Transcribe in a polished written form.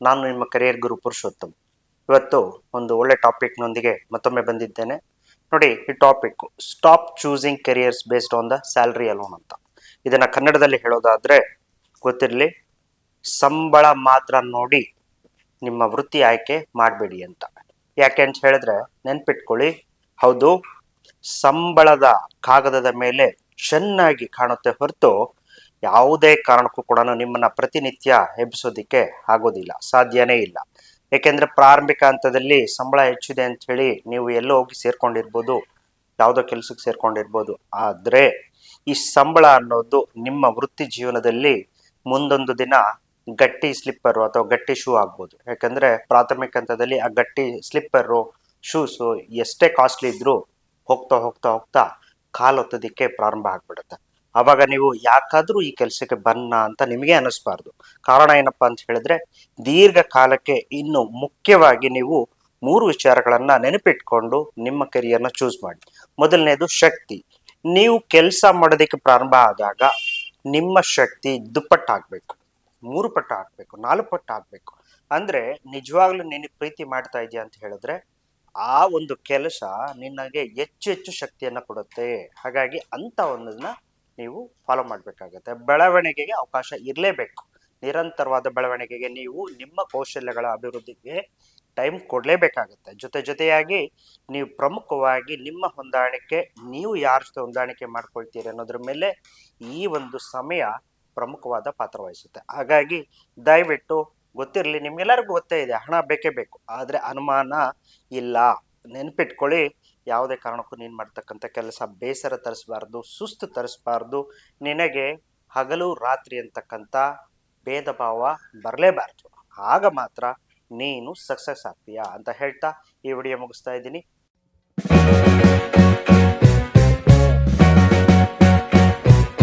ನಾನು ನಿಮ್ಮ ಕರಿಯರ್ ಗುರು ಪುರುಷೋತ್ತಮ್. ಇವತ್ತು ಒಂದು ಒಳ್ಳೆ ಟಾಪಿಕ್ನೊಂದಿಗೆ ಮತ್ತೊಮ್ಮೆ ಬಂದಿದ್ದೇನೆ. ನೋಡಿ, ಈ topic stop choosing careers based on the salary alone ಅಂತ. ಇದನ್ನ ಕನ್ನಡದಲ್ಲಿ ಹೇಳೋದಾದ್ರೆ ಗೊತ್ತಿರಲಿ, ಸಂಬಳ ಮಾತ್ರ ನೋಡಿ ನಿಮ್ಮ ವೃತ್ತಿ ಆಯ್ಕೆ ಮಾಡಬೇಡಿ ಅಂತ. ಯಾಕೆ ಅಂತ ಹೇಳಿದ್ರೆ ನೆನ್ಪಿಟ್ಕೊಳ್ಳಿ, ಹೌದು, ಸಂಬಳದ ಕಾಗದದ ಮೇಲೆ ಚೆನ್ನಾಗಿ ಕಾಣುತ್ತೆ ಹೊರತು ಯಾವುದೇ ಕಾರಣಕ್ಕೂ ಕೂಡ ನಿಮ್ಮನ್ನ ಪ್ರತಿನಿತ್ಯ ಎಬ್ಬಿಸೋದಿಕ್ಕೆ ಆಗೋದಿಲ್ಲ, ಸಾಧ್ಯನೇ ಇಲ್ಲ. ಯಾಕೆಂದ್ರೆ ಪ್ರಾರಂಭಿಕ ಹಂತದಲ್ಲಿ ಸಂಬಳ ಹೆಚ್ಚಿದೆ ಅಂತ ಹೇಳಿ ನೀವು ಎಲ್ಲೋ ಹೋಗಿ ಸೇರ್ಕೊಂಡಿರ್ಬೋದು, ಯಾವುದೋ ಕೆಲಸಕ್ಕೆ ಸೇರ್ಕೊಂಡಿರ್ಬೋದು. ಆದ್ರೆ ಈ ಸಂಬಳ ಅನ್ನೋದು ನಿಮ್ಮ ವೃತ್ತಿ ಜೀವನದಲ್ಲಿ ಮುಂದೊಂದು ದಿನ ಗಟ್ಟಿ ಸ್ಲಿಪ್ಪರು ಅಥವಾ ಗಟ್ಟಿ ಶೂ ಆಗ್ಬೋದು. ಯಾಕಂದ್ರೆ ಪ್ರಾಥಮಿಕ ಹಂತದಲ್ಲಿ ಆ ಗಟ್ಟಿ ಸ್ಲಿಪ್ಪರು, ಶೂಸು ಎಷ್ಟೇ ಕಾಸ್ಟ್ಲಿ ಇದ್ರೂ ಹೋಗ್ತಾ ಹೋಗ್ತಾ ಹೋಗ್ತಾ ಕಾಲೊತ್ತೋದಿಕ್ಕೆ ಪ್ರಾರಂಭ ಆಗ್ಬಿಡುತ್ತೆ. ಅವಾಗ ನೀವು ಯಾಕಾದ್ರೂ ಈ ಕೆಲಸಕ್ಕೆ ಬನ್ನ ಅಂತ ನಿಮಗೆ ಅನಿಸ್ಬಾರ್ದು. ಕಾರಣ ಏನಪ್ಪಾ ಅಂತ ಹೇಳಿದ್ರೆ, ದೀರ್ಘಕಾಲಕ್ಕೆ ಇನ್ನು ಮುಖ್ಯವಾಗಿ ನೀವು 3 ವಿಚಾರಗಳನ್ನ ನೆನಪಿಟ್ಕೊಂಡು ನಿಮ್ಮ ಕೆರಿಯರ್ನ ಚೂಸ್ ಮಾಡಿ. ಮೊದಲನೇದು ಶಕ್ತಿ. ನೀವು ಕೆಲಸ ಮಾಡೋದಕ್ಕೆ ಪ್ರಾರಂಭ ಆದಾಗ ನಿಮ್ಮ ಶಕ್ತಿ ದುಪ್ಪಟ್ಟಾಗಬೇಕು, 3 ಪಟ್ಟು ಆಗ್ಬೇಕು, 4 ಪಟ್ಟು ಆಗ್ಬೇಕು. ಅಂದ್ರೆ ನಿಜವಾಗ್ಲೂ ನೀನು ಪ್ರೀತಿ ಮಾಡ್ತಾ ಇದೀಯ ಅಂತ ಹೇಳಿದ್ರೆ ಆ ಒಂದು ಕೆಲಸ ನಿನಗೆ ಹೆಚ್ಚು ಹೆಚ್ಚು ಶಕ್ತಿಯನ್ನ ಕೊಡುತ್ತೆ. ಹಾಗಾಗಿ ಅಂತ ಒಂದನ್ನ ನೀವು ಫಾಲೋ ಮಾಡ್ಬೇಕಾಗತ್ತೆ. ಬೆಳವಣಿಗೆಗೆ ಅವಕಾಶ ಇರಲೇಬೇಕು. ನಿರಂತರವಾದ ಬೆಳವಣಿಗೆಗೆ ನೀವು ನಿಮ್ಮ ಕೌಶಲ್ಯಗಳ ಅಭಿವೃದ್ಧಿಗೆ ಟೈಮ್ ಕೊಡ್ಲೇಬೇಕಾಗತ್ತೆ. ಜೊತೆಯಾಗಿ ನೀವು ಪ್ರಮುಖವಾಗಿ ನಿಮ್ಮ ಹೊಂದಾಣಿಕೆ, ನೀವು ಯಾರ ಜೊತೆ ಹೊಂದಾಣಿಕೆ ಮಾಡ್ಕೊಳ್ತೀರಿ ಅನ್ನೋದ್ರ ಮೇಲೆ ಈ ಒಂದು ಸಮಯ ಪ್ರಮುಖವಾದ ಪಾತ್ರ ವಹಿಸುತ್ತೆ. ಹಾಗಾಗಿ ದಯವಿಟ್ಟು ಗೊತ್ತಿರಲಿ, ನಿಮ್ಗೆಲ್ಲರಿಗೂ ಗೊತ್ತೇ ಇದೆ, ಹಣ ಬೇಕೇ ಬೇಕು. ಆದ್ರೆ ಅನುಮಾನ ಇಲ್ಲ. ನೆನ್ಪಿಟ್ಕೊಳ್ಳಿ, ಯಾವುದೇ ಕಾರಣಕ್ಕೂ ನೀನ್ ಮಾಡ್ತಕ್ಕಂಥ ಕೆಲಸ ಬೇಸರ ತರಿಸಬಾರ್ದು, ಸುಸ್ತು ತರಿಸಬಾರ್ದು. ನಿನಗೆ ಹಗಲು ರಾತ್ರಿ ಅಂತಕ್ಕಂಥ ಭೇದ ಭಾವ ಬರಲೇಬಾರ್ದು. ಆಗ ಮಾತ್ರ ನೀನು ಸಕ್ಸಸ್ ಆಗ್ತೀಯಾ ಅಂತ ಹೇಳ್ತಾ ಈ ವಿಡಿಯೋ ಮುಗಿಸ್ತಾ ಇದ್ದೀನಿ.